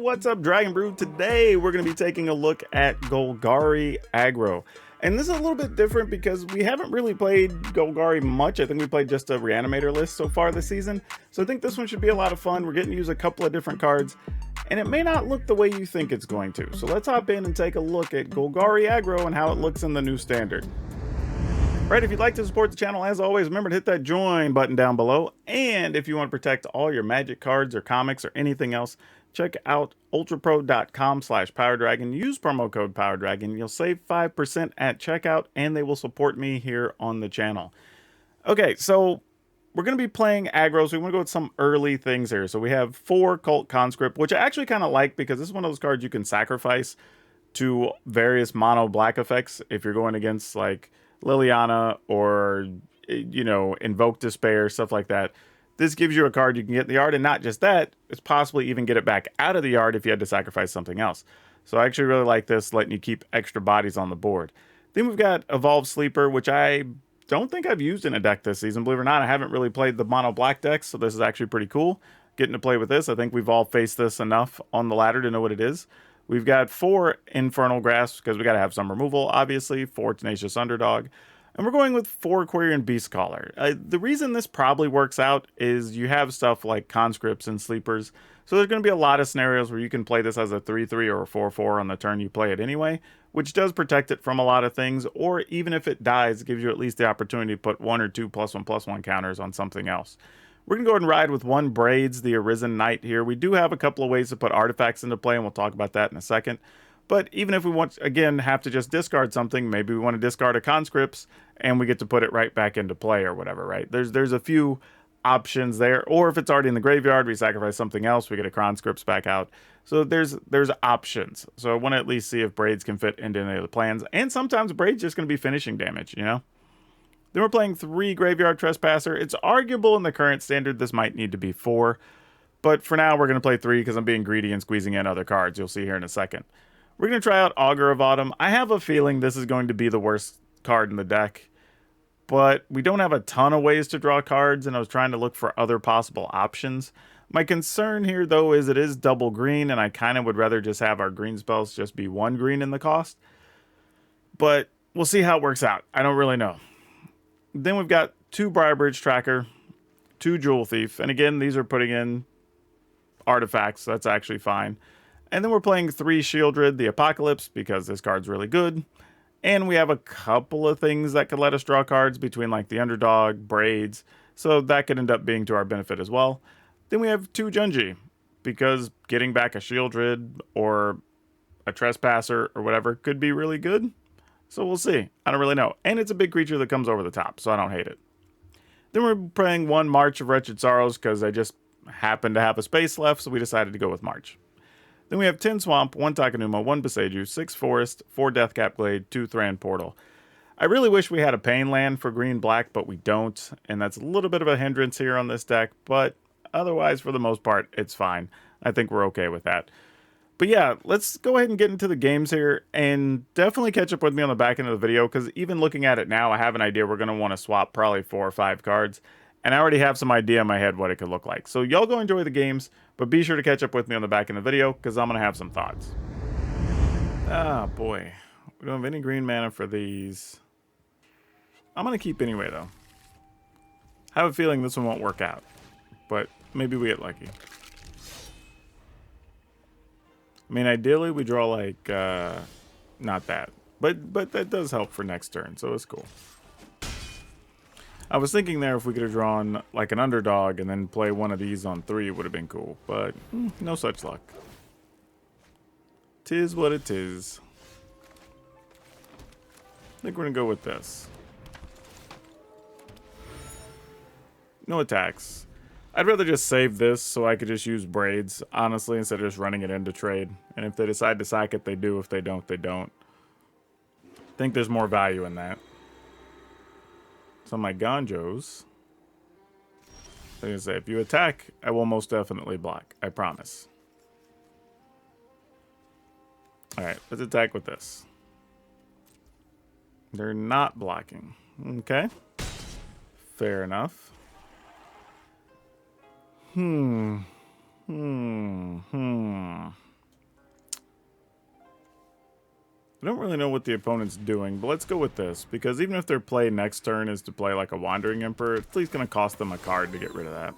what's up, Dragon Brew? Today we're going to be taking a look at Golgari Aggro. And this is a little bit different because we haven't really played Golgari much. I think we played just a Reanimator list so far this season. So I think this one should be a lot of fun. We're getting to use a couple of different cards, and it may not look the way you think it's going to. So let's hop in and take a look at Golgari Aggro and how it looks in the new standard. Right, if you'd like to support the channel, as always, remember to hit that join button down below. And if you want to protect all your Magic cards or comics or anything else, check out ultrapro.com/PowrDragn. Use promo code PowrDragn. You'll save 5% at checkout, and they will support me here on the channel. Okay, so we're going to be playing aggro, so we want to go with some early things here. So we have 4 Cult Conscript, which I actually kind of like because this is one of those cards you can sacrifice to various mono black effects if you're going against, like, Liliana or, you know, Invoke Despair, stuff like that. This gives you a card you can get in the yard, and not just that, it's possibly even get it back out of the yard if you had to sacrifice something else. So I actually really like this, letting you keep extra bodies on the board. Then we've got Evolved Sleeper, which I don't think I've used in a deck this season. Believe it or not, I haven't really played the mono black decks, so this is actually pretty cool. Getting to play with this, I think we've all faced this enough on the ladder to know what it is. We've got 4 Infernal Grasp, because we got to have some removal, obviously, 4 Tenacious Underdog. And we're going with 4 Quirion Beastcaller. The reason this probably works out is you have stuff like Conscripts and Sleepers. So there's going to be a lot of scenarios where you can play this as a 3-3 or a 4-4 on the turn you play it anyway, which does protect it from a lot of things. Or even if it dies, it gives you at least the opportunity to put 1 or 2 +1/+1 counters on something else. We're going to go ahead and ride with 1 Braids, the Arisen Knight here. We do have a couple of ways to put artifacts into play, and we'll talk about that in a second. But even if we want, again, have to just discard something, maybe we want to discard a Conscripts, and we get to put it right back into play or whatever, right? There's a few options there. Or if it's already in the graveyard, we sacrifice something else, we get a Conscripts back out. So there's options. So I want to at least see if Braids can fit into any of the plans. And sometimes Braids just going to be finishing damage, you know? Then we're playing 3 Graveyard Trespasser. It's arguable in the current standard this might need to be 4. But for now, we're going to play 3 because I'm being greedy and squeezing in other cards. You'll see here in a second. We're going to try out Augur of Autumn. I have a feeling this is going to be the worst card in the deck. But we don't have a ton of ways to draw cards, and I was trying to look for other possible options. My concern here, though, is it is double green, and I kind of would rather just have our green spells just be 1 green in the cost. But we'll see how it works out. I don't really know. Then we've got 2 Briarbridge Tracker, 2 Jewel Thief. And again, these are putting in artifacts, so that's actually fine. And then we're playing 3 Shieldred, the Apocalypse, because this card's really good. And we have a couple of things that could let us draw cards between, like, the Underdog, Braids. So that could end up being to our benefit as well. Then we have 2 Junji, because getting back a Shieldred or a Trespasser or whatever could be really good. So we'll see. I don't really know. And it's a big creature that comes over the top, so I don't hate it. Then we're playing 1 March of Wretched Sorrows because I just happened to have a space left, so we decided to go with March. Then we have 10 Swamp, 1 Takenuma, 1 Boseiju, 6 Forest, 4 Deathcap Glade, 2 Thran Portal. I really wish we had a Pain land for green-black, but we don't, and that's a little bit of a hindrance here on this deck, but otherwise, for the most part, it's fine. I think we're okay with that. But yeah, let's go ahead and get into the games here, and definitely catch up with me on the back end of the video, because even looking at it now, I have an idea we're going to want to swap probably 4 or 5 cards, and I already have some idea in my head what it could look like. So y'all go enjoy the games, but be sure to catch up with me on the back end of the video, because I'm going to have some thoughts. Ah, boy. We don't have any green mana for these. I'm going to keep anyway, though. I have a feeling this one won't work out, but maybe we get lucky. I mean, ideally, we draw, like, not that. But that does help for next turn, so it's cool. I was thinking there if we could have drawn, like, an Underdog and then play one of these on 3, it would have been cool. But, no such luck. 'Tis what it is. I think we're going to go with this. No attacks. I'd rather just save this so I could just use Braids, honestly, instead of just running it into trade. And if they decide to sack it, they do. If they don't, they don't. I think there's more value in that. So my Ganjos, I'm going to say, if you attack, I will most definitely block. I promise. Alright, let's attack with this. They're not blocking. Okay. Fair enough. I don't really know what the opponent's doing, but let's go with this, because even if their play next turn is to play like a Wandering Emperor, it's at least going to cost them a card to get rid of that.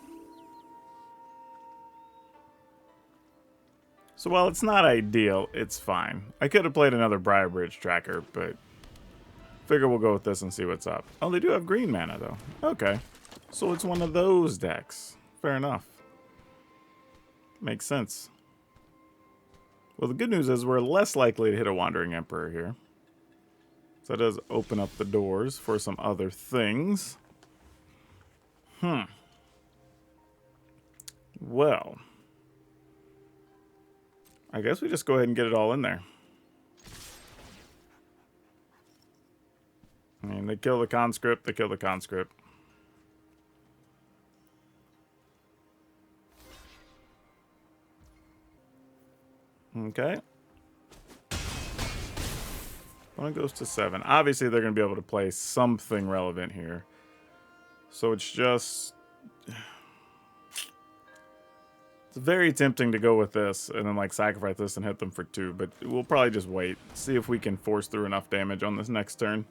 So while it's not ideal, it's fine. I could have played another Briarbridge tracker, but figure we'll go with this and see what's up. Oh, they do have green mana, though. Okay. So it's one of those decks. Fair enough. Makes sense. Well, the good news is we're less likely to hit a Wandering Emperor here. So that does open up the doors for some other things. Well, I guess we just go ahead and get it all in there. I mean, they kill the conscript, they kill the conscript. Okay. One goes to 7. Obviously, they're going to be able to play something relevant here. So it's just... It's very tempting to go with this and then, like, sacrifice this and hit them for 2. But we'll probably just wait. See if we can force through enough damage on this next turn.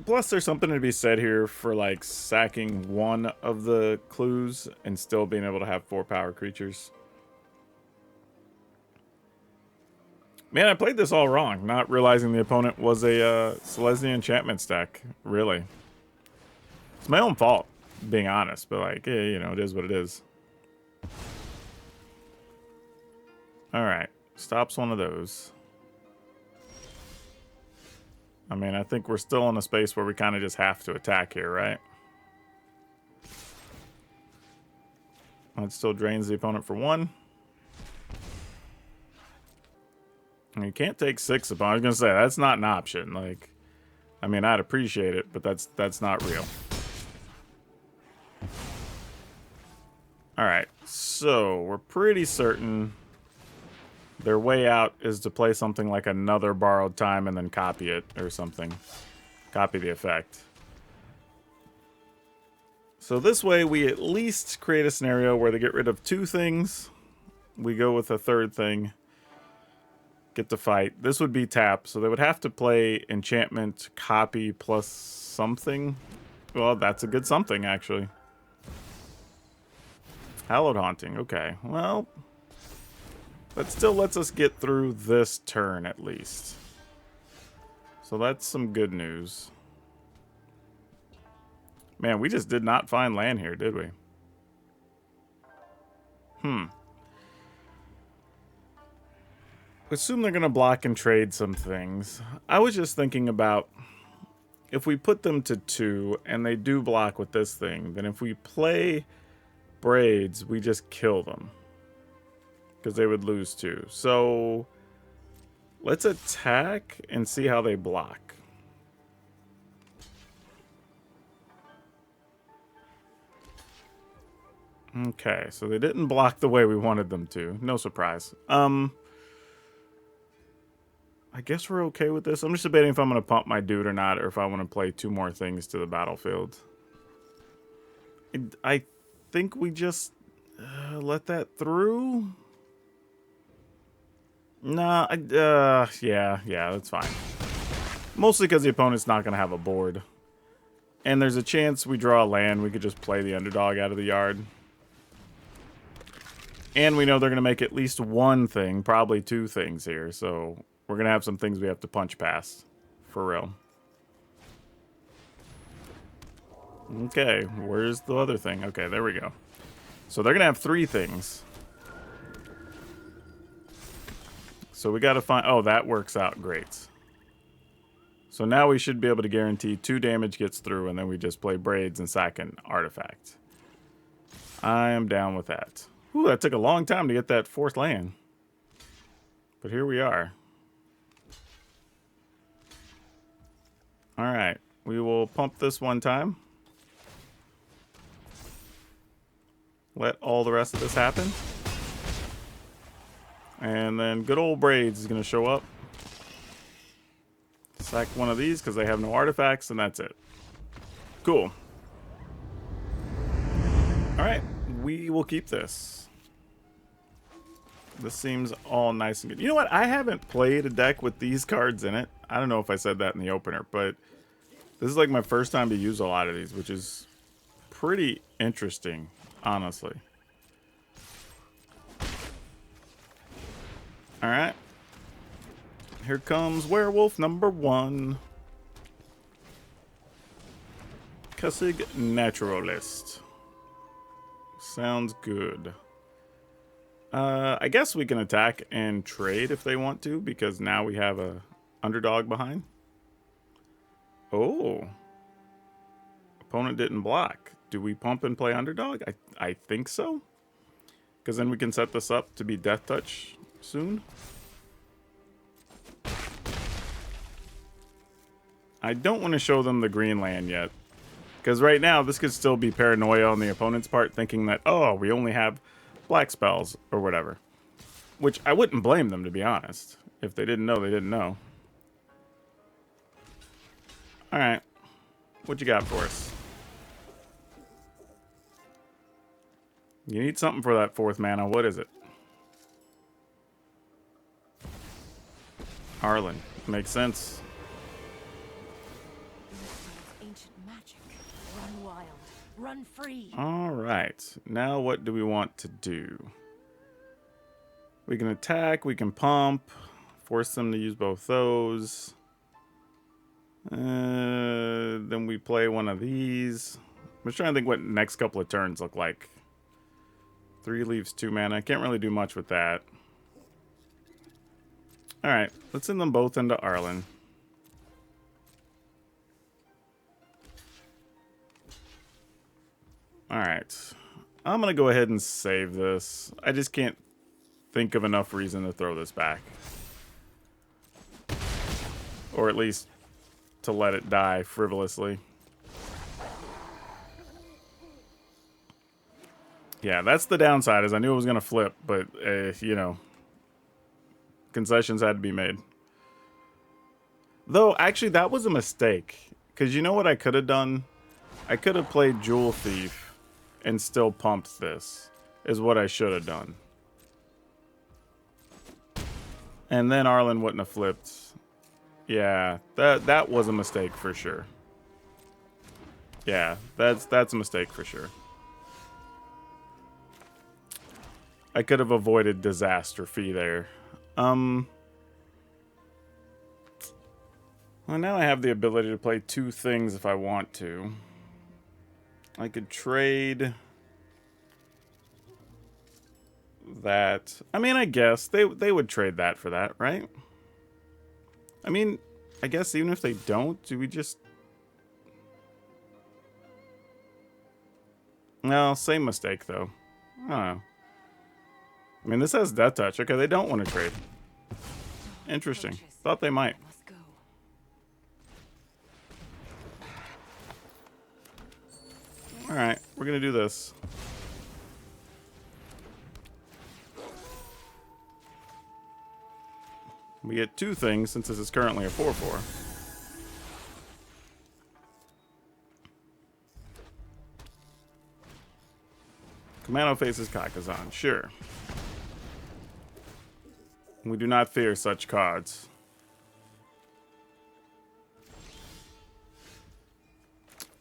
Plus, there's something to be said here for, like, sacking one of the clues and still being able to have 4 power creatures. Man, I played this all wrong, not realizing the opponent was a Selesnya enchantment stack, really. It's my own fault, being honest, but, like, yeah, you know, it is what it is. Alright, stops one of those. I mean, I think we're still in a space where we kind of just have to attack here, right? It still drains the opponent for 1. And you can't take 6 upon. I was going to say, that's not an option. Like, I mean, I'd appreciate it, but that's not real. Alright, so we're pretty certain their way out is to play something like another Borrowed Time and then copy it or something. Copy the effect. So this way we at least create a scenario where they get rid of 2 things. We go with a 3rd thing. Get to fight. This would be tap, so they would have to play enchantment, copy, plus something. Well, that's a good something, actually. Hallowed Haunting, okay. Well... that still lets us get through this turn, at least. So that's some good news. Man, we just did not find land here, did we? Assume they're going to block and trade some things. I was just thinking about... if we put them to 2, and they do block with this thing, then if we play Braids, we just kill them. Because they would lose 2. So let's attack and see how they block. Okay, so they didn't block the way we wanted them to. No surprise. I guess we're okay with this. I'm just debating if I'm going to pump my dude or not, or if I want to play 2 more things to the battlefield. I think we just let that through. Nah, yeah, that's fine. Mostly because the opponent's not going to have a board. And there's a chance we draw a land, we could just play the underdog out of the yard. And we know they're going to make at least 1 thing, probably 2 things here, so we're going to have some things we have to punch past. For real. Okay, where's the other thing? Okay, there we go. So they're going to have 3 things. So we got to find... oh, that works out great. So now we should be able to guarantee 2 damage gets through, and then we just play Braids and sack an artifact. I am down with that. Ooh, that took a long time to get that 4th land. But here we are. Alright, we will pump this 1 time. Let all the rest of this happen. And then good old Braids is going to show up. Sack one of these because they have no artifacts, and that's it. Cool. Alright, we will keep this. This seems all nice and good. You know what? I haven't played a deck with these cards in it. I don't know if I said that in the opener, but this is like my first time to use a lot of these, which is pretty interesting, honestly. All right. Here comes werewolf number 1. Cussig Naturalist. Sounds good. I guess we can attack and trade if they want to, because now we have a underdog behind. Oh. Opponent didn't block. Do we pump and play underdog? I think so. Because then we can set this up to be Death Touch soon. I don't want to show them the green land yet. Because right now, this could still be paranoia on the opponent's part, thinking that, oh, we only have black spells or whatever. Which I wouldn't blame them, to be honest. If they didn't know, they didn't know. Alright. What you got for us? You need something for that 4th mana. What is it? Arlen. Makes sense. Run free. All right. Now what do we want to do? We can attack. We can pump. Force them to use both those. Then we play one of these. I'm just trying to think what next couple of turns look like. 3 leaves 2 mana. Can't really do much with that. All right. Let's send them both into Arlen. Alright. I'm going to go ahead and save this. I just can't think of enough reason to throw this back. Or at least to let it die frivolously. Yeah, that's the downside, is I knew it was going to flip, but, you know, concessions had to be made. Though, actually, that was a mistake. Because you know what I could have done? I could have played Jewel Thief and still pumped this, is what I should have done. And then Arlen wouldn't have flipped. Yeah, that was a mistake for sure. Yeah, that's a mistake for sure. I could have avoided disaster fee there. Well, now I have the ability to play 2 things if I want to. I could trade that. I mean, I guess they would trade that for that, right? I mean, I guess even if they don't, do we just... No, same mistake, though. I don't know. I mean, this has Death Touch. Okay, they don't want to trade. Interesting. Thought they might. Alright, we're going to do this. We get 2 things since this is currently a 4/4. Commando faces Kakazan, sure. We do not fear such cards.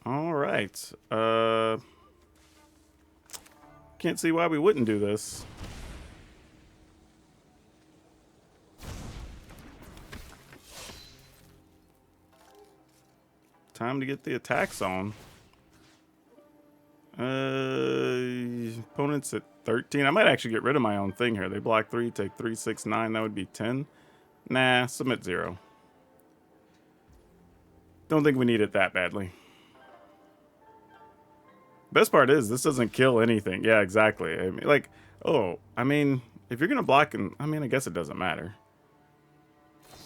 All right. Can't see why we wouldn't do this. Time to get the attacks on. Opponents at 13. I might actually get rid of my own thing here. They block 3, take 3, 6, 9. That would be 10. Nah, submit 0. Don't think we need it that badly. Best part is, this doesn't kill anything. Yeah, exactly. I mean, like, oh, I mean, if you're going to block, and I mean, I guess it doesn't matter.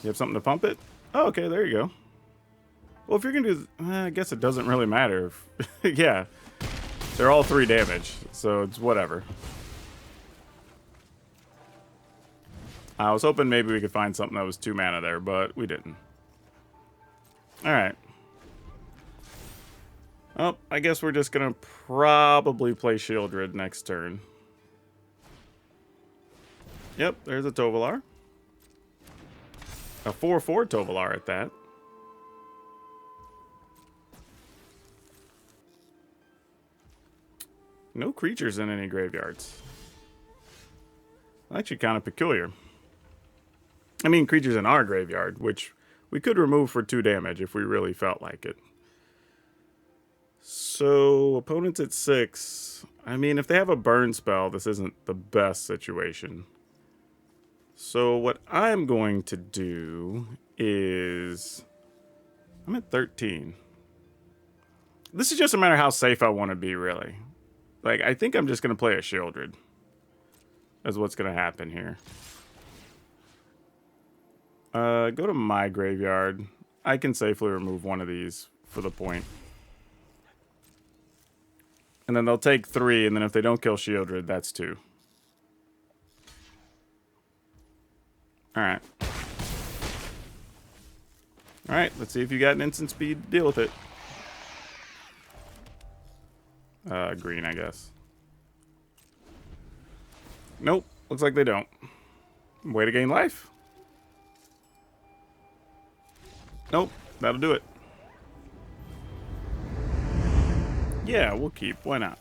You have something to pump it? Oh, okay, there you go. Well, if you're going to do, I guess it doesn't really matter. Yeah, they're all 3 damage, so it's whatever. I was hoping maybe we could find something that was 2 mana there, but we didn't. All right. Oh, I guess we're just going to probably play Shieldred next turn. Yep, there's a Tovolar. A 4/4 Tovolar at that. No creatures in any graveyards. Actually kind of peculiar. I mean, creatures in our graveyard, which we could remove for 2 damage if we really felt like it. So, opponents at 6. I mean, if they have a burn spell, this isn't the best situation. So, what I'm going to do is... I'm at 13. This is just a matter of how safe I want to be, really. Like, I think I'm just going to play a Shieldred. That's what's going to happen here. Go to my graveyard. I can safely remove one of these for the point. And then they'll take 3, and then if they don't kill Shieldred, that's 2. Alright. Alright, let's see if you got an instant speed to deal with it. Green, I guess. Nope, looks like they don't. Way to gain life. Nope, that'll do it. Yeah, we'll keep. Why not?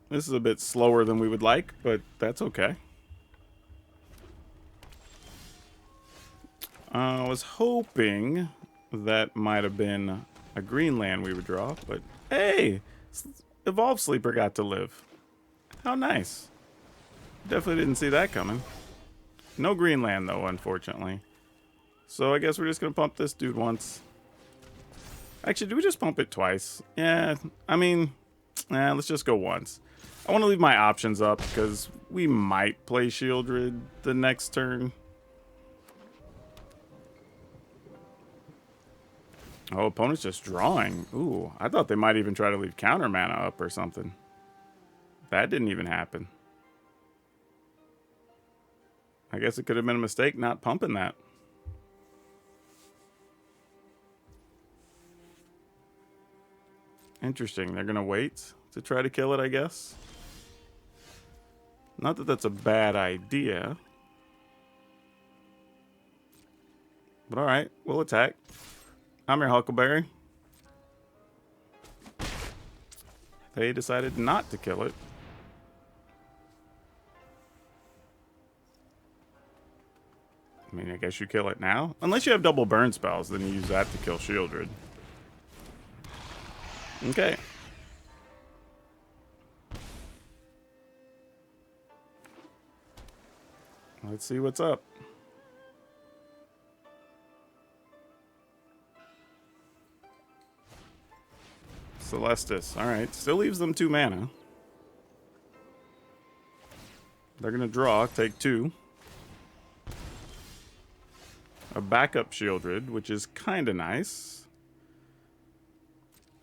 This is a bit slower than we would like, but that's okay. I was hoping that might have been a green land we would draw, but hey! Evolve Sleeper got to live. How nice. Definitely didn't see that coming. No green land, though, unfortunately. So I guess we're just going to pump this dude once. Actually, do we just pump it twice? Yeah, I mean, let's just go once. I want to leave my options up because we might play Shieldred the next turn. Oh, opponent's just drawing. Ooh, I thought they might even try to leave counter mana up or something. That didn't even happen. I guess it could have been a mistake not pumping that. Interesting. They're going to wait to try to kill it, I guess. Not that that's a bad idea. But alright, we'll attack. I'm your Huckleberry. They decided not to kill it. I mean, I guess you kill it now. Unless you have double burn spells, then you use that to kill Shieldred. Okay. Let's see what's up. Celestis. Alright, still leaves them 2 mana. They're going to draw, take 2. A backup Shieldred, which is kind of nice.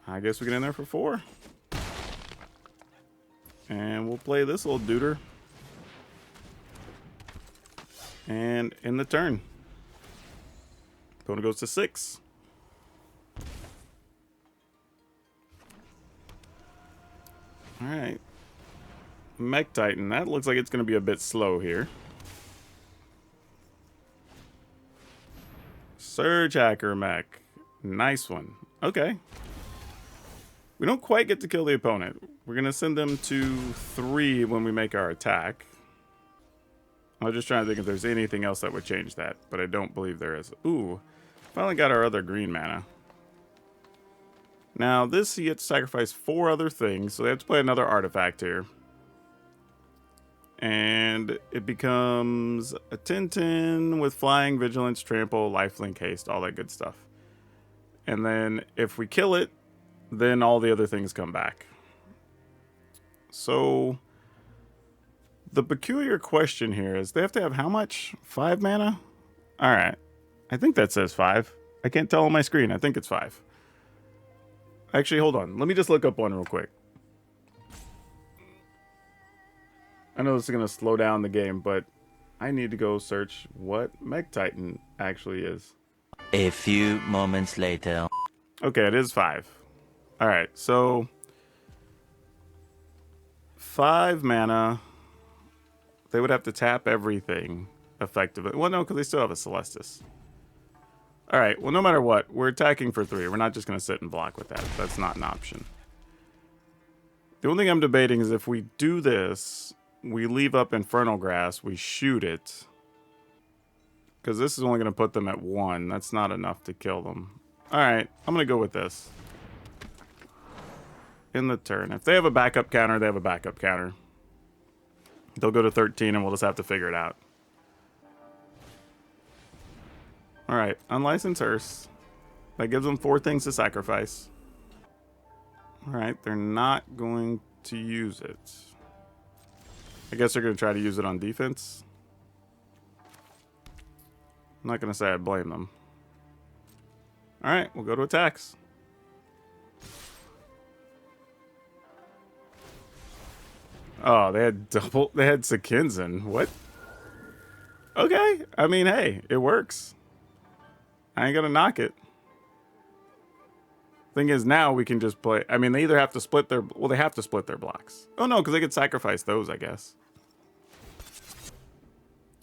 I guess we get in there for 4. And we'll play this little duder. And in the turn. Opponent goes to 6. Alright. Mech Titan. That looks like it's going to be a bit slow here. Surge Hacker Mech. Nice one. Okay. We don't quite get to kill the opponent. We're going to send them to 3 when we make our attack. I was just trying to think if there's anything else that would change that, but I don't believe there is. Ooh, finally got our other green mana. Now, this, you have to sacrifice 4 other things, so they have to play another artifact here. And it becomes a 10/10 with Flying, Vigilance, Trample, Lifelink, Haste, all that good stuff. And then if we kill it, then all the other things come back. So the peculiar question here is they have to have how much? 5 mana? Alright. I think that says 5. I can't tell on my screen. I think it's 5. Actually, hold on. Let me just look up one real quick. I know this is going to slow down the game, but I need to go search what Mech Titan actually is. A few moments later. Okay, it is 5. Alright, so 5 mana, They would have to tap everything effectively. Well, no, because they still have a Celestis. All right, well, no matter what, we're attacking for 3. We're not just going to sit and block with that. That's not an option. The only thing I'm debating is if we do this, we leave up Infernal Grass, we shoot it. Because this is only going to put them at 1. That's not enough to kill them. All right, I'm going to go with this. In the turn. If they have a backup counter, they have a backup counter. They'll go to 13 and we'll just have to figure it out. Alright, Unlicensed Hearse. That gives them 4 things to sacrifice. Alright, they're not going to use it. I guess they're going to try to use it on defense. I'm not going to say I blame them. Alright, we'll go to attacks. Oh, they had Sakinzen. What? Okay, I mean, hey, it works. I ain't gonna knock it. Thing is, now we can just play. I mean, they either have to split their. Well, they have to split their blocks. Oh no, because they could sacrifice those, I guess.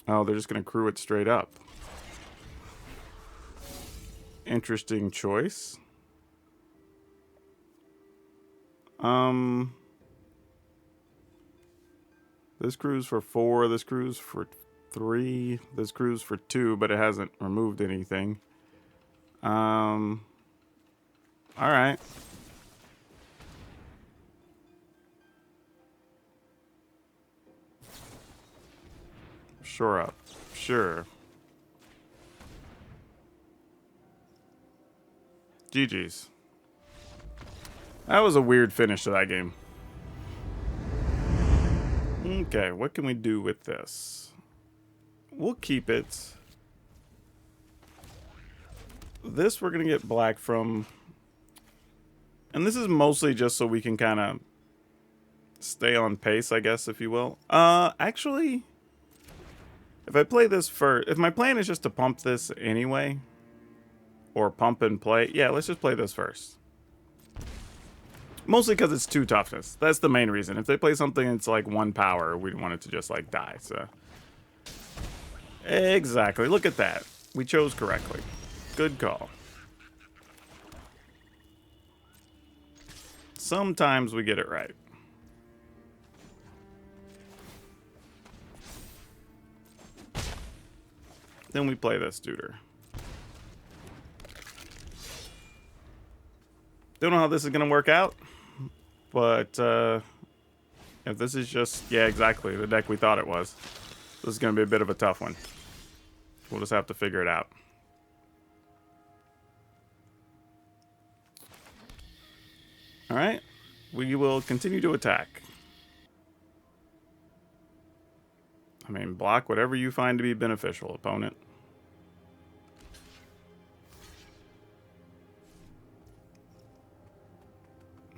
Oh, they're just gonna crew it straight up. Interesting choice. This crew's for 4. This crew's for 3. This crew's for 2, but it hasn't removed anything. All right. Shore up. Sure. GG's. That was a weird finish to that game. Okay, what can we do with this? We'll keep it. This we're going to get black from. And this is mostly just so we can kind of stay on pace, I guess, if you will. Actually, if I play this first, if my plan is just to pump this anyway, or pump and play, yeah, let's just play this first. Mostly because it's 2 toughness. That's the main reason. If they play something that's like 1 power, we want it to just like die, so. Exactly, look at that. We chose correctly. Good call. Sometimes we get it right. Then we play this duder. Don't know how this is going to work out, but if this is just, yeah, exactly, the deck we thought it was, this is going to be a bit of a tough one. We'll just have to figure it out. All right, we will continue to attack. I mean, block whatever you find to be beneficial, opponent.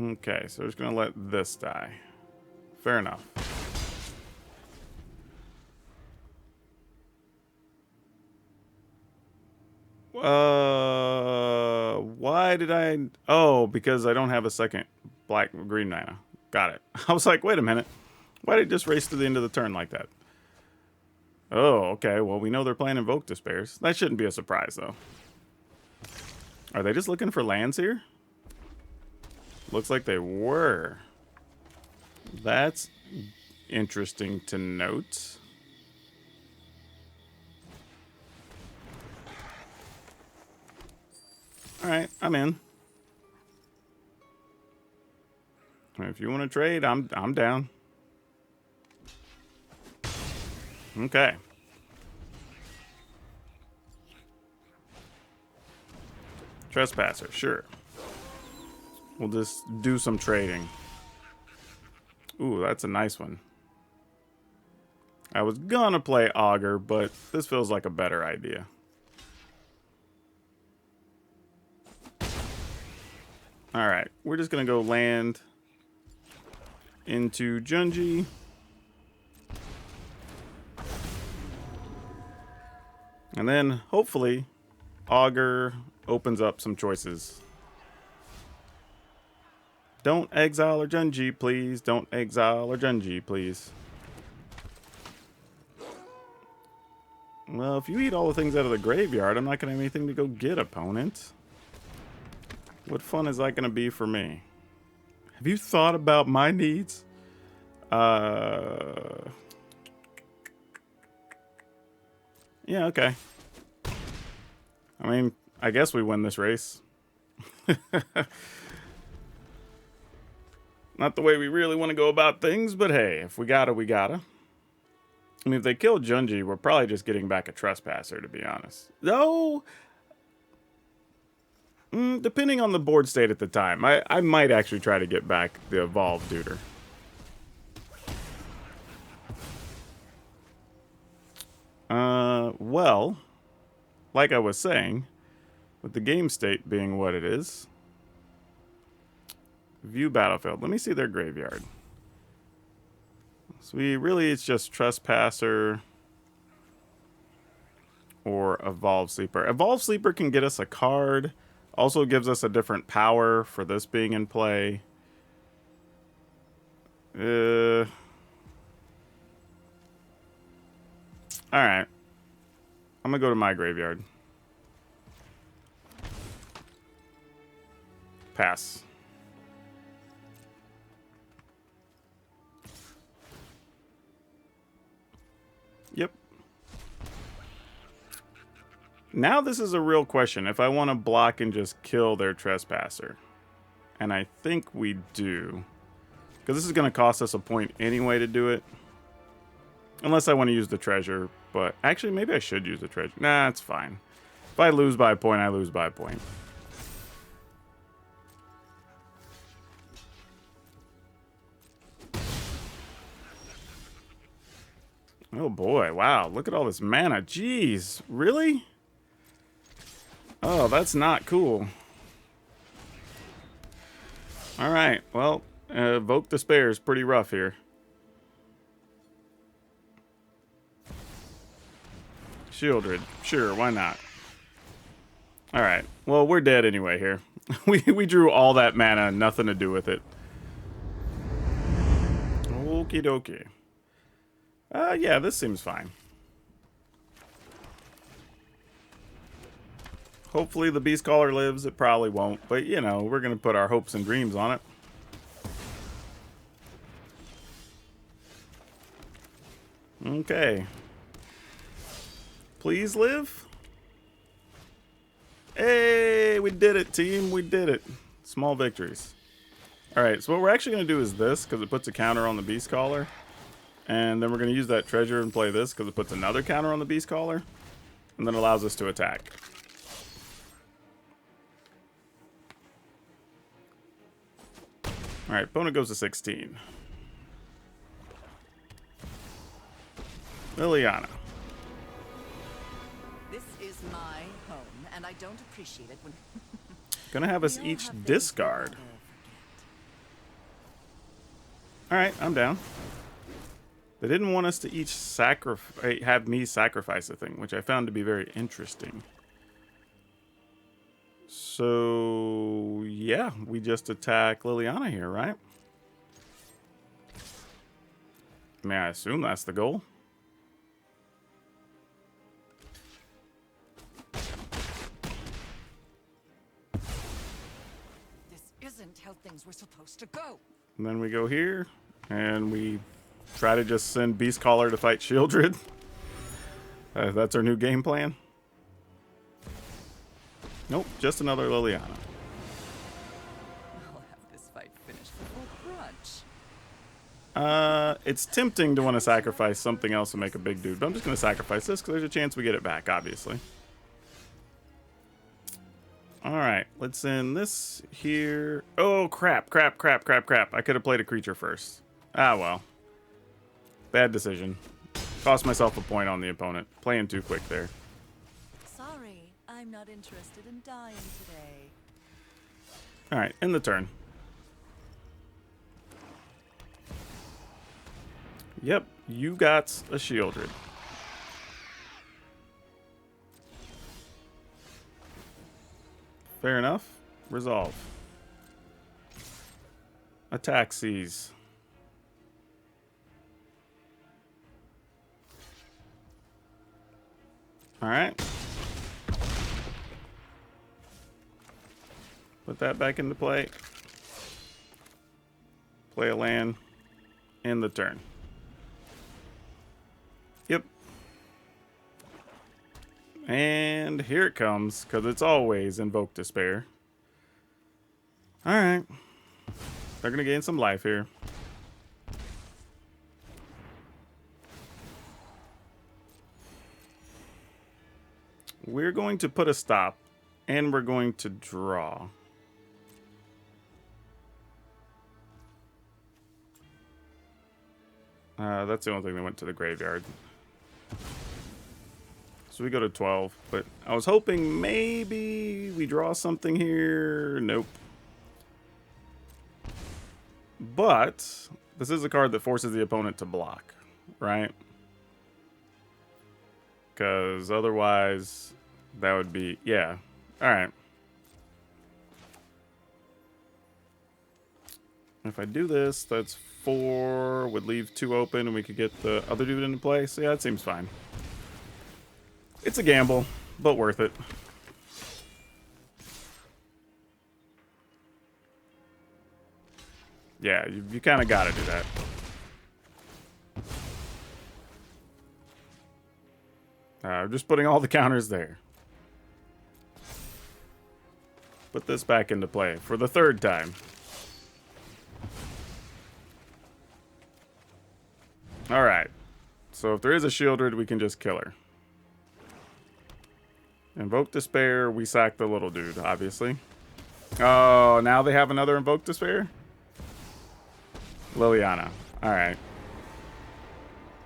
Okay, so we're just going to let this die. Fair enough. Why did I... Oh, because I don't have a second green mana. Got it. I was like, wait a minute. Why did it just race to the end of the turn like that? Oh, okay. Well, we know they're playing Invoke Despairs. That shouldn't be a surprise, though. Are they just looking for lands here? Looks like they were. That's interesting to note. Alright, I'm in. If you want to trade, I'm down. Okay. Trespasser, sure. We'll just do some trading. Ooh, that's a nice one. I was gonna play Augur, but this feels like a better idea. Alright, we're just gonna go land into Junji. And then, hopefully, Augur opens up some choices. Don't exile or Junji, please. Don't exile or Junji, please. Well, if you eat all the things out of the graveyard, I'm not going to have anything to go get, opponent. What fun is that going to be for me? Have you thought about my needs? Yeah, okay. I mean, I guess we win this race. Not the way we really want to go about things, but hey, if we gotta, we gotta. I mean, if they kill Junji, we're probably just getting back a Trespasser, to be honest. Though, depending on the board state at the time, I might actually try to get back the Evolved Duder. Well, like I was saying, with the game state being what it is, view battlefield. Let me see their graveyard. So it's just Trespasser or Evolved Sleeper. Evolved Sleeper can get us a card. Also gives us a different power for this being in play. Alright. I'm gonna go to my graveyard. Pass. Yep. Now this is a real question. If I want to block and just kill their Trespasser. And I think we do. Because this is going to cost us a point anyway to do it. Unless I want to use the treasure. But actually, maybe I should use the treasure. Nah, it's fine. If I lose by a point, I lose by a point. Oh boy, wow. Look at all this mana. Jeez, really? Oh, that's not cool. Alright, well, Evoke Despair is pretty rough here. Shieldred, sure, why not? Alright, well, we're dead anyway here. we drew all that mana, nothing to do with it. Okie dokie. Yeah, this seems fine. Hopefully the Beast Caller lives. It probably won't. But, you know, we're going to put our hopes and dreams on it. Okay. Please live. Hey, we did it, team. We did it. Small victories. Alright, so what we're actually going to do is this, because it puts a counter on the Beast Caller. And then we're going to use that treasure and play this, because it puts another counter on the Beast Caller. And then allows us to attack. Alright, opponent goes to 16. Liliana. This is my home, and I don't appreciate it when Gonna have us we all each have things discard. we'll Alright, I'm down. They didn't want us to each have me sacrifice a thing, which I found to be very interesting. So, yeah, we just attack Liliana here, right? May I assume that's the goal? This isn't how things were supposed to go. And then we go here, and we try to just send Beast Caller to fight Shieldred. That's our new game plan. Nope, just another Liliana. I'll have this fight finished before brunch. It's tempting to want to sacrifice something else and make a big dude, but I'm just going to sacrifice this because there's a chance we get it back, obviously. Alright, let's send this here. Oh, crap. I could have played a creature first. Ah, well. Bad decision. Cost myself a point on the opponent. Playing too quick there. Sorry, I'm not interested in dying today. Alright, end the turn. Yep, you got a Shieldred. Fair enough. Resolve. Attack seize. All right. Put that back into play. Play a land. End the turn. Yep. And here it comes, because it's always Invoke Despair. Alright. They're going to gain some life here. We're going to put a stop, and we're going to draw. That's the only thing that went to the graveyard. So we go to 12, but I was hoping maybe we draw something here. Nope. But this is a card that forces the opponent to block, right? Because otherwise, that would be, yeah. All right. If I do this, that's 4, would leave 2 open, and we could get the other dude into play. So yeah, that seems fine. It's a gamble, but worth it. Yeah, you kind of got to do that. Just putting all the counters there. Put this back into play for the 3rd time. All right. So if there is a Shieldred, we can just kill her. Invoke Despair, we sack the little dude, obviously. Oh, now they have another Invoke Despair? Liliana. All right.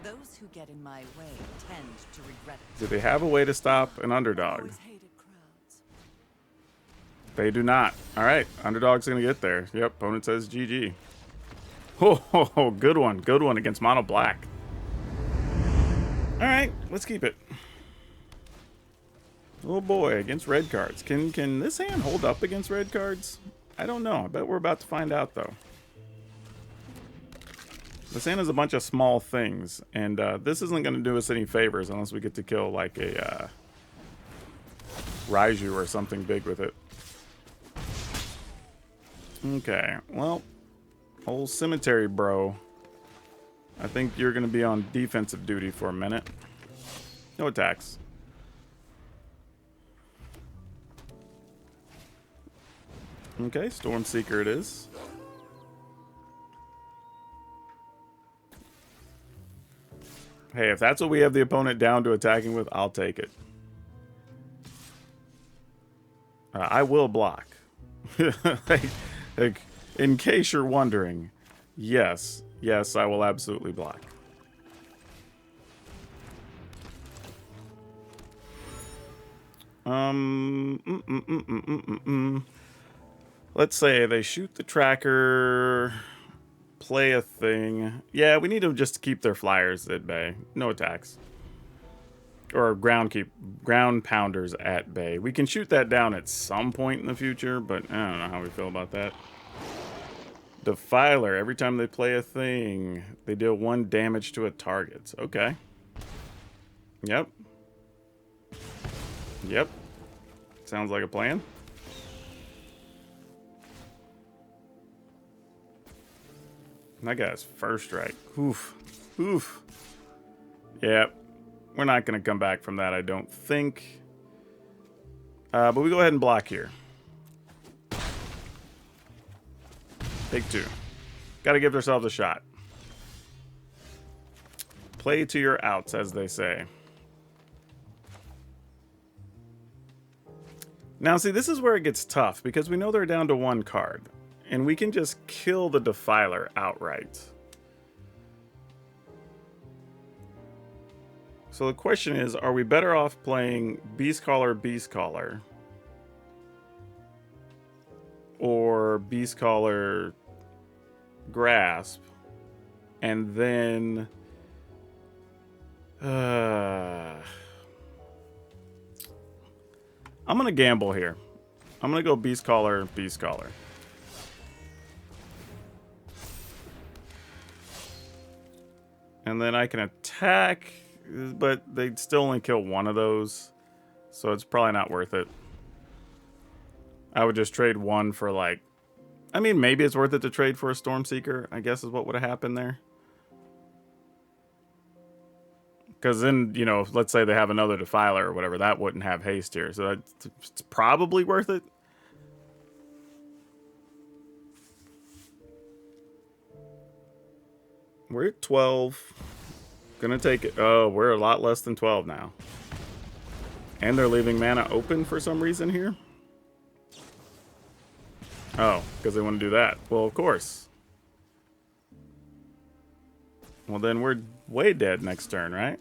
Those who get in my way tend to regret it. Do they have a way to stop an underdog? Always hated crowds. They do not. All right. Underdog's going to get there. Yep. Opponent says GG. Oh, good one. Good one against Mono Black. All right. Let's keep it. Oh boy, against red cards. Can this hand hold up against red cards? I don't know. I bet we're about to find out, though. This hand is a bunch of small things, and this isn't going to do us any favors unless we get to kill, like, a Raiju or something big with it. Okay, well, old cemetery bro. I think you're going to be on defensive duty for a minute. No attacks. Okay, Stormseeker it is. Hey, if that's what we have the opponent down to attacking with, I'll take it. I will block. like, in case you're wondering, yes, I will absolutely block. Let's say they shoot the tracker, play a thing. Yeah, we need them just to keep their flyers at bay. No attacks. Or ground pounders at bay. We can shoot that down at some point in the future, but I don't know how we feel about that. Defiler, every time they play a thing, they deal 1 damage to a target. Okay. Yep. Sounds like a plan. That guy's first strike. Oof. Yep. We're not going to come back from that, I don't think. But we go ahead and block here. Take 2. Got to give ourselves a shot. Play to your outs, as they say. Now, see, this is where it gets tough, because we know they're down to 1 card. And we can just kill the Defiler outright. So the question is, are we better off playing Beastcaller, or Beastcaller Grasp, and then I'm gonna gamble here. I'm gonna go Beastcaller. And then I can attack but they'd still only kill one of those, so it's probably not worth it. I would just trade one for like, I mean, maybe it's worth it to trade for a Stormseeker, I guess is what would have happened there. Because then, you know, let's say they have another Defiler or whatever, that wouldn't have haste here, so it's probably worth it. We're at 12. Gonna take it. Oh, we're a lot less than 12 now. And they're leaving mana open for some reason here. Oh, because they want to do that. Well, of course. Well, then we're way dead next turn, right?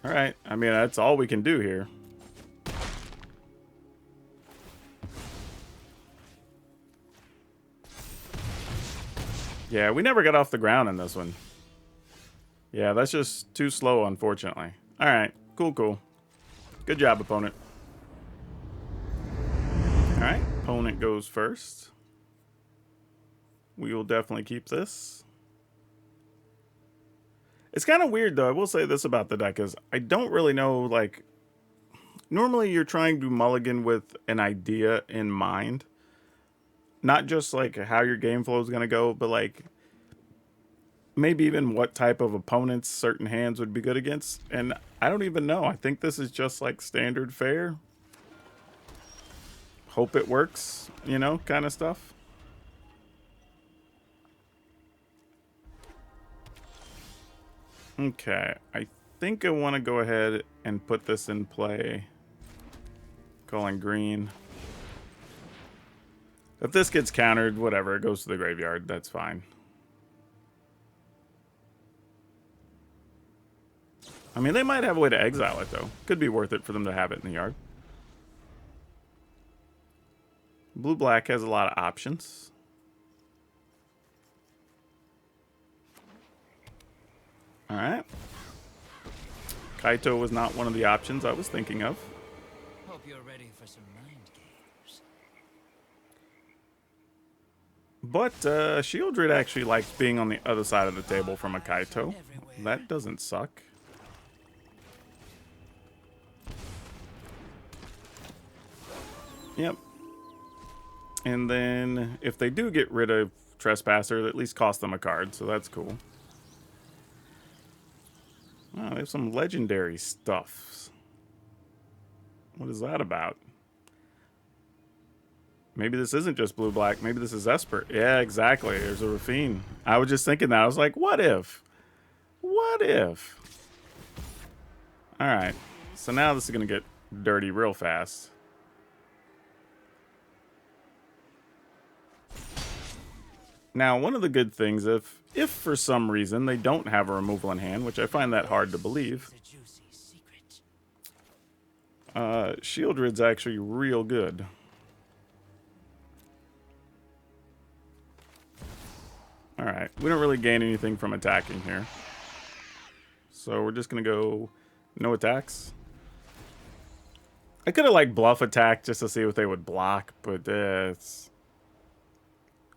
Alright, I mean, that's all we can do here. Yeah, we never got off the ground in this one. Yeah, that's just too slow, unfortunately. Alright, cool, cool. Good job, opponent. Alright, opponent goes first. We will definitely keep this. It's kind of weird, though. I will say this about the deck is I don't really know, like... Normally, you're trying to mulligan with an idea in mind. Not just, like, how your game flow is going to go, but, like... maybe even what type of opponents certain hands would be good against. And I don't even know. I think this is just, like, standard fare. Hope it works, you know, kind of stuff. Okay, I think I want to go ahead and put this in play. Calling green. If this gets countered, whatever, it goes to the graveyard. That's fine. I mean, they might have a way to exile it, though. Could be worth it for them to have it in the yard. Blue-black has a lot of options. Alright. Kaito was not one of the options I was thinking of. Hope you're ready for some mind games. But Shieldred actually likes being on the other side of the table from a Kaito. That doesn't suck. Yep. And then if they do get rid of Trespasser, it at least cost them a card, so that's cool. Oh, they have some legendary stuff. What is that about? Maybe this isn't just blue-black. Maybe this is Esper. Yeah, exactly. There's a Rafine. I was just thinking that. I was like, what if? What if? Alright. So now this is going to get dirty real fast. Now, one of the good things, if for some reason they don't have a removal in hand, which I find that hard to believe, Shieldred's actually real good. Alright, we don't really gain anything from attacking here. So we're just going to go no attacks. I could have, like, bluff attack just to see if they would block, but it's...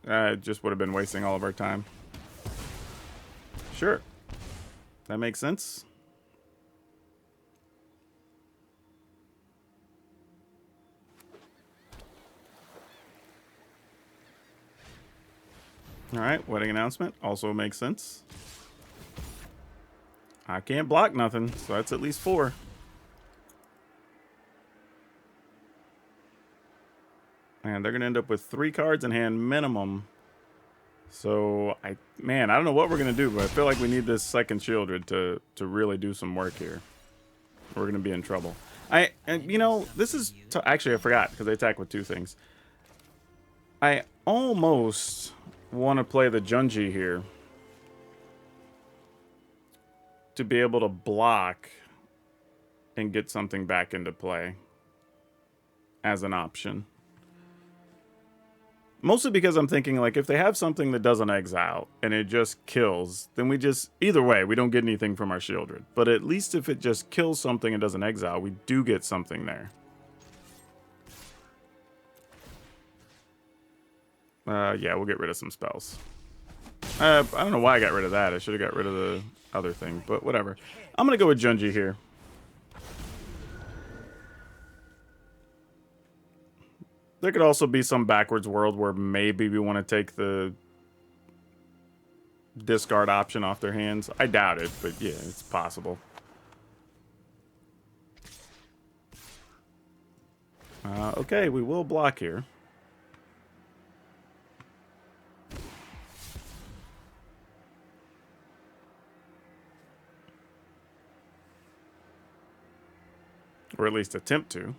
it just would have been wasting all of our time. Sure. That makes sense. Alright, wedding announcement also makes sense. I can't block nothing, so that's at least 4. And they're going to end up with 3 cards in hand minimum. So, man, I don't know what we're going to do, but I feel like we need this second Shieldred to really do some work here. We're going to be in trouble. You know, this is... actually, I forgot, because they attack with 2 things. I almost want to play the Junji here. To be able to block and get something back into play. As an option. Mostly because I'm thinking, like, if they have something that doesn't exile and it just kills, then we just... either way, we don't get anything from our Shieldred. But at least if it just kills something and doesn't exile, we do get something there. Yeah, we'll get rid of some spells. I don't know why I got rid of that. I should have got rid of the other thing, but whatever. I'm going to go with Junji here. There could also be some backwards world where maybe we want to take the discard option off their hands. I doubt it, but yeah, it's possible. Okay, we will block here. Or at least attempt to.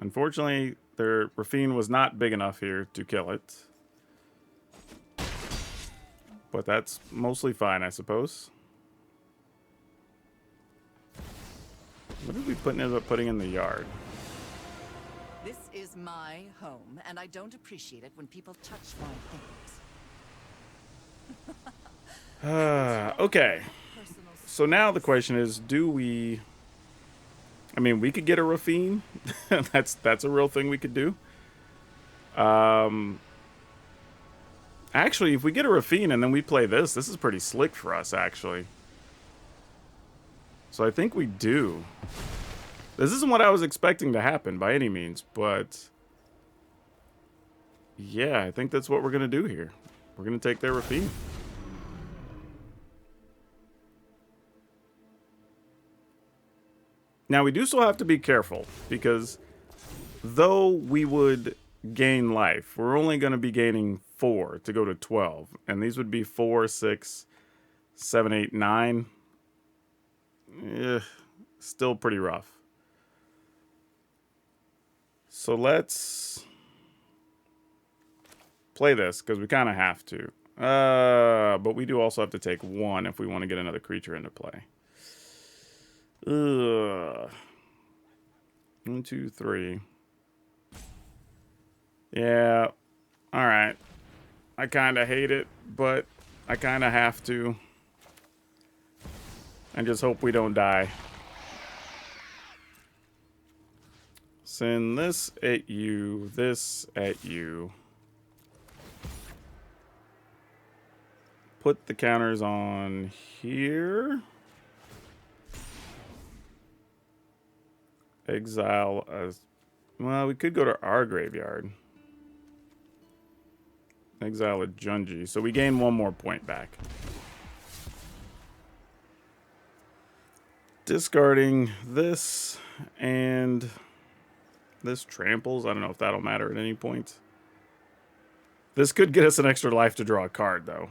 Unfortunately, their Rafine was not big enough here to kill it. But that's mostly fine, I suppose. What did we end up putting in the yard? This is my home, and I don't appreciate it when people touch my things. Okay. So now the question is, do we... I mean, we could get a Rafine. that's a real thing we could do. Actually, if we get a Rafine and then we play this is pretty slick for us, actually. So I think we do. This isn't what I was expecting to happen by any means, but... yeah, I think that's what we're going to do here. We're going to take their Rafine. Now, we do still have to be careful, because though we would gain life, we're only going to be gaining 4 to go to 12. And these would be 4, 6, 7, 8, 9. Still pretty rough. So let's play this, because we kind of have to. But we do also have to take 1 if we want to get another creature into play. 1, 2, 3. Yeah. All right. I kind of hate it, but I kind of have to. And just hope we don't die. Send this at you, this at you. Put the counters on here. Exile as... well, we could go to our graveyard. Exile a Junji. So we gain 1 more point back. Discarding this and this tramples. I don't know if that'll matter at any point. This could get us an extra life to draw a card, though.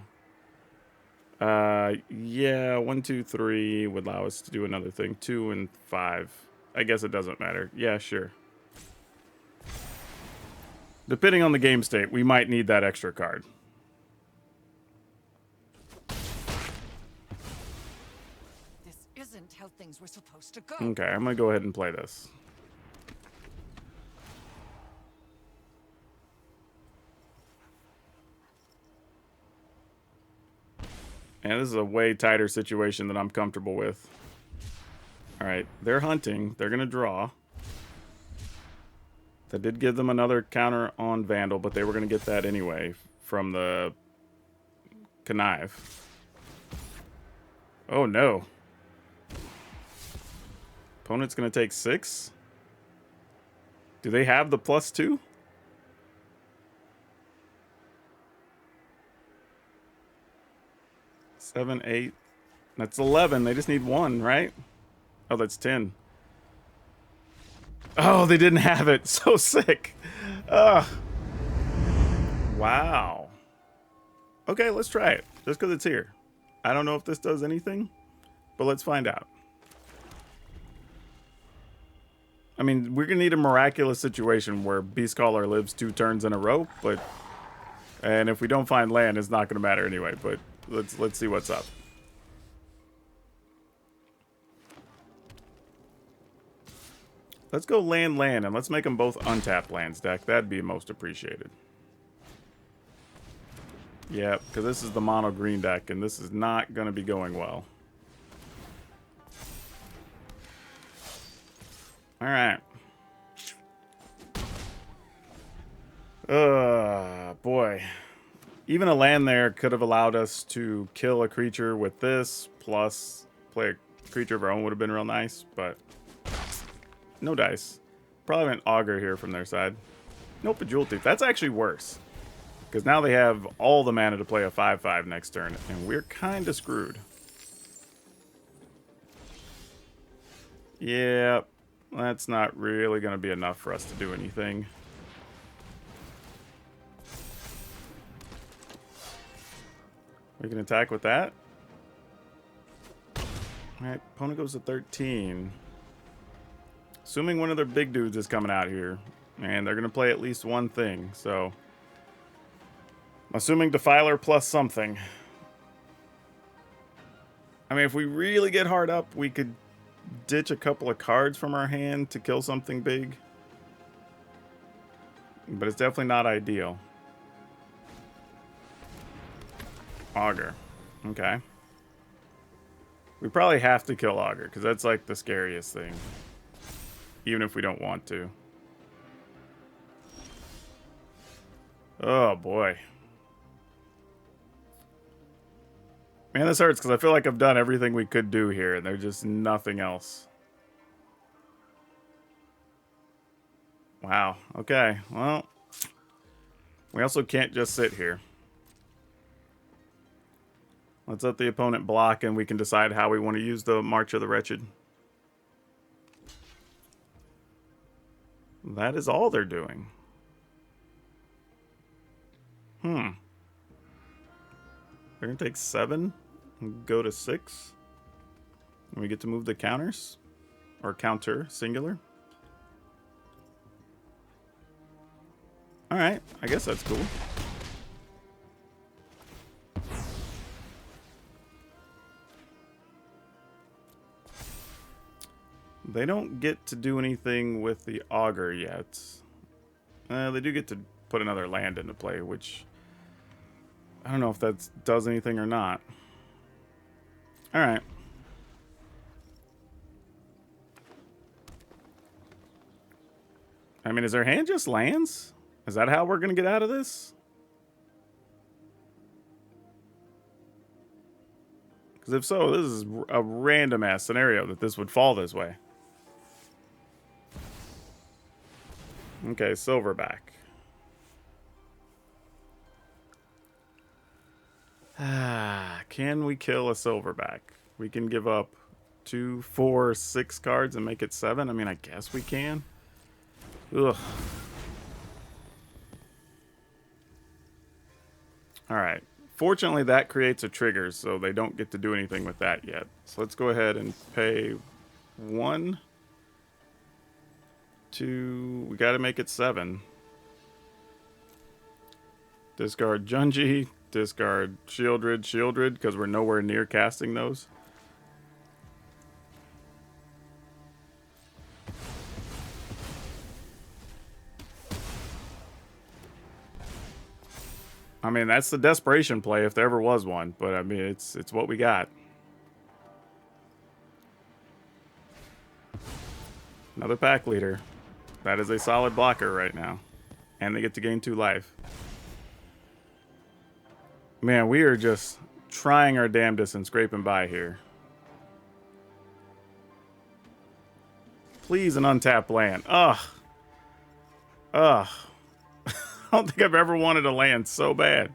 Yeah, 1, 2, 3 would allow us to do another thing. 2 and 5. I guess it doesn't matter. Yeah, sure. Depending on the game state, we might need that extra card. This isn't how things were supposed to go. Okay, I'm going to go ahead and play this. And this is a way tighter situation than I'm comfortable with. Alright, they're hunting. They're going to draw. That did give them another counter on Vandal, but they were going to get that anyway from the Connive. Oh, no. Opponent's going to take 6? Do they have the +2? Seven, 8. That's 11. They just need 1, right? Oh, that's 10. Oh, they didn't have it. So sick. Wow. Okay, let's try it. Just because it's here. I don't know if this does anything, but let's find out. I mean, we're going to need a miraculous situation where Beastcaller lives 2 turns in a row, but... and if we don't find land, it's not going to matter anyway, but let's see what's up. Let's go land, and let's make them both untapped lands deck. That'd be most appreciated. Yeah, because this is the mono green deck, and this is not going to be going well. All right. Boy. Even a land there could have allowed us to kill a creature with this, plus play a creature of our own would have been real nice, but no dice. Probably an Augur here from their side. Nope, a Jewel Thief. That's actually worse. Because now they have all the mana to play a 5/5 next turn, and we're kind of screwed. Yeah, that's not really going to be enough for us to do anything. We can attack with that. Alright, opponent goes to 13. Assuming one of their big dudes is coming out here. And they're going to play at least one thing, so... I'm assuming Defiler plus something. I mean, if we really get hard up, we could ditch a couple of cards from our hand to kill something big. But it's definitely not ideal. Augur. Okay. We probably have to kill Augur, because that's like the scariest thing. Even if we don't want to. Oh, boy. Man, this hurts, because I feel like I've done everything we could do here, and there's just nothing else. Wow. Okay. Well, we also can't just sit here. Let's let the opponent block, and we can decide how we want to use the March of the Wretched. That is all they're doing. They're going to take 7 and go to 6. And we get to move the counters. Or counter, singular. Alright, I guess that's cool. They don't get to do anything with the Augur yet. They do get to put another land into play, which... I don't know if that does anything or not. Alright. I mean, is their hand just lands? Is that how we're going to get out of this? Because if so, this is a random-ass scenario that this would fall this way. Okay, Silverback. Can we kill a Silverback? We can give up 2, 4, 6 cards and make it 7. I mean, I guess we can. Ugh. Alright. Fortunately, that creates a trigger, so they don't get to do anything with that yet. So let's go ahead and pay 1, 2... We gotta make it 7. Discard Junji. Discard Shieldred, because we're nowhere near casting those. I mean, that's the desperation play if there ever was one, but I mean, it's what we got. Another pack leader. That is a solid blocker right now. And they get to gain 2 life. Man, we are just trying our damnedest and scraping by here. Please, an untapped land. Ugh. Ugh. I don't think I've ever wanted a land so bad.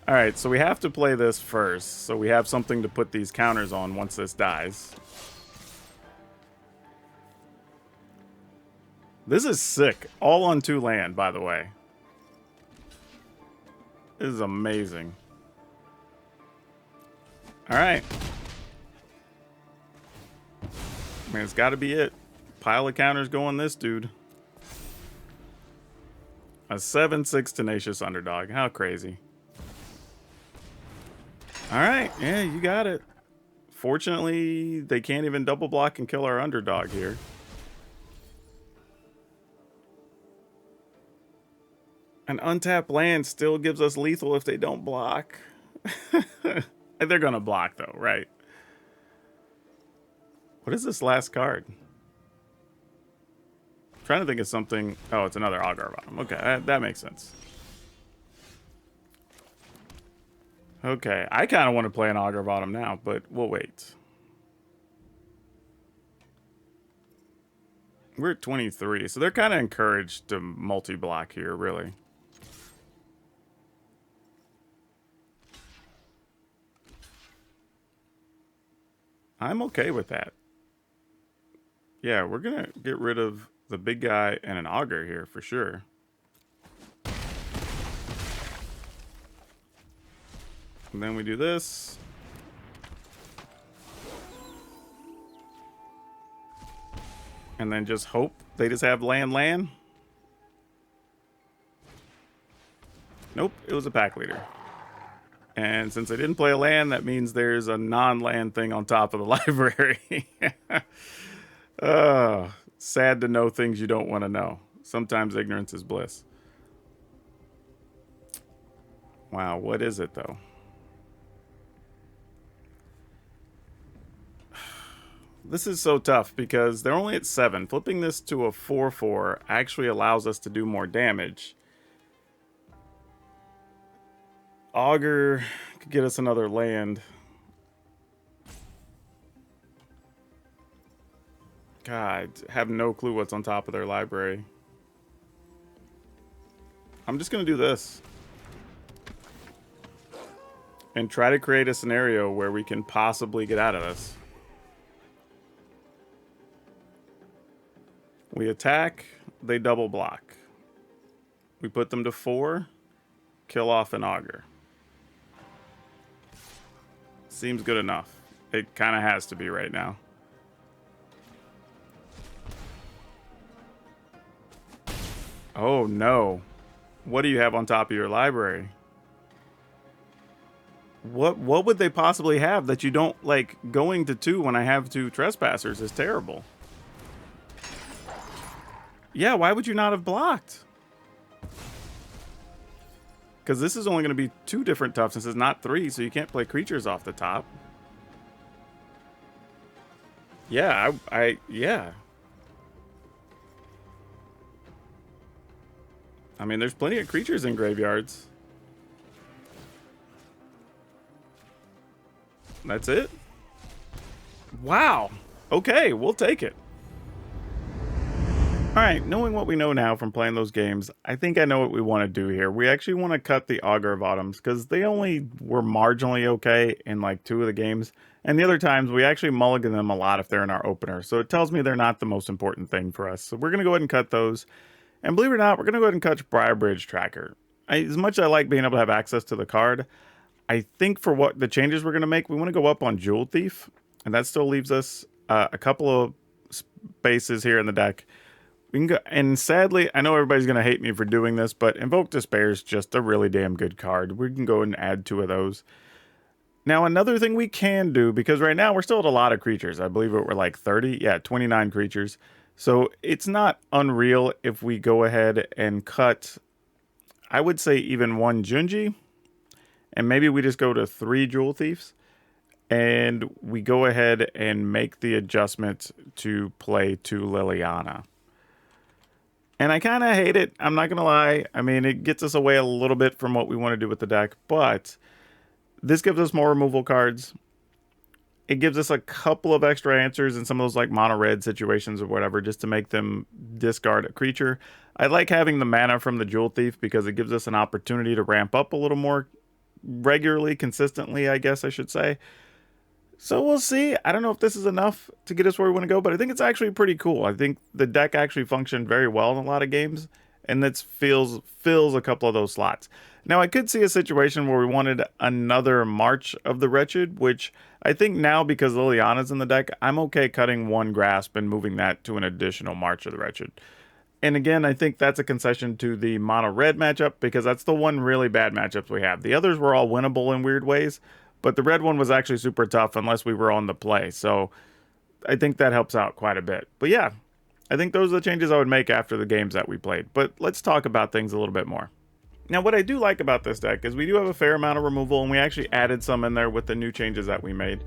Alright, so we have to play this first. So we have something to put these counters on once this dies. This is sick. All on 2 land, by the way. This is amazing. Alright. I mean, it's got to be it. Pile of counters going this dude. A 7/6 Tenacious Underdog. How crazy. Alright, yeah, you got it. Fortunately, they can't even double block and kill our underdog here. An untapped land still gives us lethal if they don't block. They're going to block, though, right? What is this last card? trying to think of something. Oh, it's another Augur bottom. Okay, that makes sense. Okay, I kind of want to play an Augur bottom now, but we'll wait. We're at 23, so they're kind of encouraged to multi-block here, really. I'm okay with that. Yeah, we're going to get rid of the big guy and an Augur here for sure. And then we do this. And then just hope they just have land. Nope, it was a pack leader. And since I didn't play a land, that means there's a non-land thing on top of the library. Sad to know things you don't want to know. Sometimes ignorance is bliss. Wow, what is it though? This is so tough because they're only at 7. Flipping this to a 4/4 actually allows us to do more damage. Augur could get us another land. God, have no clue what's on top of their library. I'm just going to do this. And try to create a scenario where we can possibly get out of this. We attack, they double block. We put them to 4, kill off an Augur. Seems good enough. It kind of has to be right now. Oh no. What do you have on top of your library? What would they possibly have that you don't like? Going to 2 when I have 2 trespassers is terrible. Yeah, why would you not have blocked? Because this is only going to be 2 different toughnesses, not 3, so you can't play creatures off the top. Yeah, yeah. I mean, there's plenty of creatures in graveyards. That's it? Wow. Okay, we'll take it. Alright, knowing what we know now from playing those games, I think I know what we want to do here. We actually want to cut the Augur bottoms, because they only were marginally okay in like 2 of the games. And the other times, we actually mulligan them a lot if they're in our opener. So it tells me they're not the most important thing for us. So we're going to go ahead and cut those. And believe it or not, we're going to go ahead and cut Briarbridge Tracker. As much as I like being able to have access to the card, I think for what the changes we're going to make, we want to go up on Jewel Thief. And that still leaves us a couple of spaces here in the deck. We can go, and sadly, I know everybody's going to hate me for doing this, but Invoke Despair is just a really damn good card. We can go and add 2 of those. Now, another thing we can do, because right now we're still at a lot of creatures. I believe we're like 30. Yeah, 29 creatures. So it's not unreal if we go ahead and cut, I would say even 1 Junji. And maybe we just go to 3 Jewel Thieves. And we go ahead and make the adjustment to play 2 Liliana. And I kind of hate it. I'm not going to lie. I mean, it gets us away a little bit from what we want to do with the deck. But this gives us more removal cards. It gives us a couple of extra answers in some of those like mono red situations or whatever, just to make them discard a creature. I like having the mana from the Jewel Thief because it gives us an opportunity to ramp up a little more regularly, consistently, I guess I should say. So we'll see. I don't know if this is enough to get us where we want to go, but I think it's actually pretty cool. I think the deck actually functioned very well in a lot of games, and that fills a couple of those slots. Now, I could see a situation where we wanted another March of the Wretched, which I think now, because Liliana's in the deck, I'm okay cutting 1 Grasp and moving that to an additional March of the Wretched. And again, I think that's a concession to the mono red matchup, because that's the one really bad matchup we have. The others were all winnable in weird ways, but the red one was actually super tough unless we were on the play. So I think that helps out quite a bit. But yeah, I think those are the changes I would make after the games that we played. But let's talk about things a little bit more. Now, what I do like about this deck is we do have a fair amount of removal, and we actually added some in there with the new changes that we made.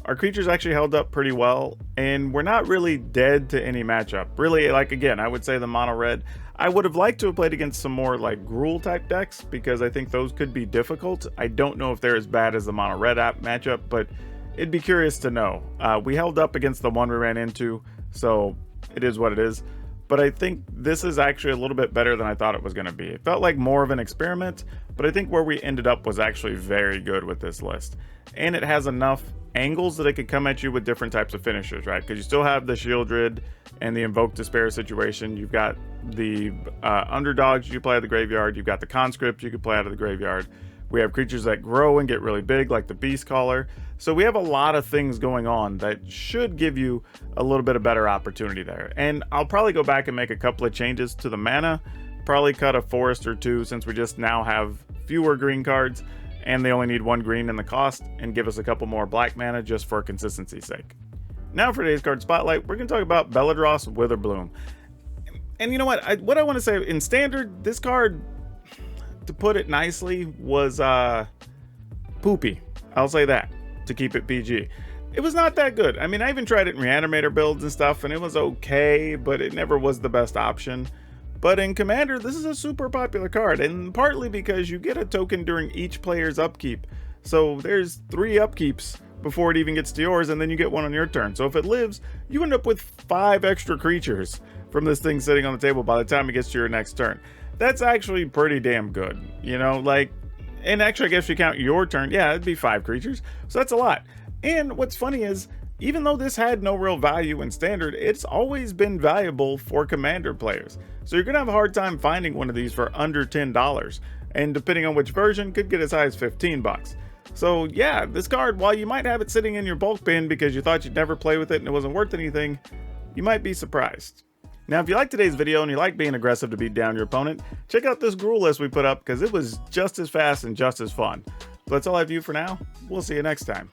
our creatures actually held up pretty well, and we're not really dead to any matchup. Really, like, again, I would say the mono red, I would have liked to have played against some more like Gruul type decks, because I think those could be difficult. I don't know if they're as bad as the mono red app matchup, but it'd be curious to know. We held up against the one we ran into, so it is what it is. But I think this is actually a little bit better than I thought it was going to be. It felt like more of an experiment, but I think where we ended up was actually very good with this list. And it has enough angles that it could come at you with different types of finishers, right? Because you still have the Shieldred and the Invoke Despair situation. You've got the underdogs you play out of the graveyard. You've got the conscript you could play out of the graveyard. We have creatures that grow and get really big, like the Beast Caller. So we have a lot of things going on that should give you a little bit of better opportunity there. And I'll probably go back and make a couple of changes to the mana. Probably cut a forest or two, since we just now have fewer green cards and they only need 1 green in the cost, and give us a couple more black mana just for consistency's sake. Now for today's card spotlight, we're going to talk about Beledros Witherbloom. And you know what? I want to say, in Standard, this card, to put it nicely, was poopy. I'll say that, to keep it PG. It was not that good. I mean, I even tried it in Reanimator builds and stuff, and it was okay, but it never was the best option. But in Commander, this is a super popular card, and partly because you get a token during each player's upkeep. So there's 3 upkeeps before it even gets to yours, and then you get 1 on your turn. So if it lives, you end up with 5 extra creatures from this thing sitting on the table by the time it gets to your next turn. That's actually pretty damn good, you know, like, and actually I guess if you count your turn, yeah, it'd be 5 creatures, so that's a lot. And what's funny is, even though this had no real value in Standard, it's always been valuable for Commander players. So you're gonna have a hard time finding one of these for under $10, and depending on which version, could get as high as 15 bucks. So yeah, this card, while you might have it sitting in your bulk bin because you thought you'd never play with it and it wasn't worth anything, you might be surprised. Now, if you like today's video and you like being aggressive to beat down your opponent, check out this Gruul list we put up, because it was just as fast and just as fun. So that's all I have for you for now. We'll see you next time.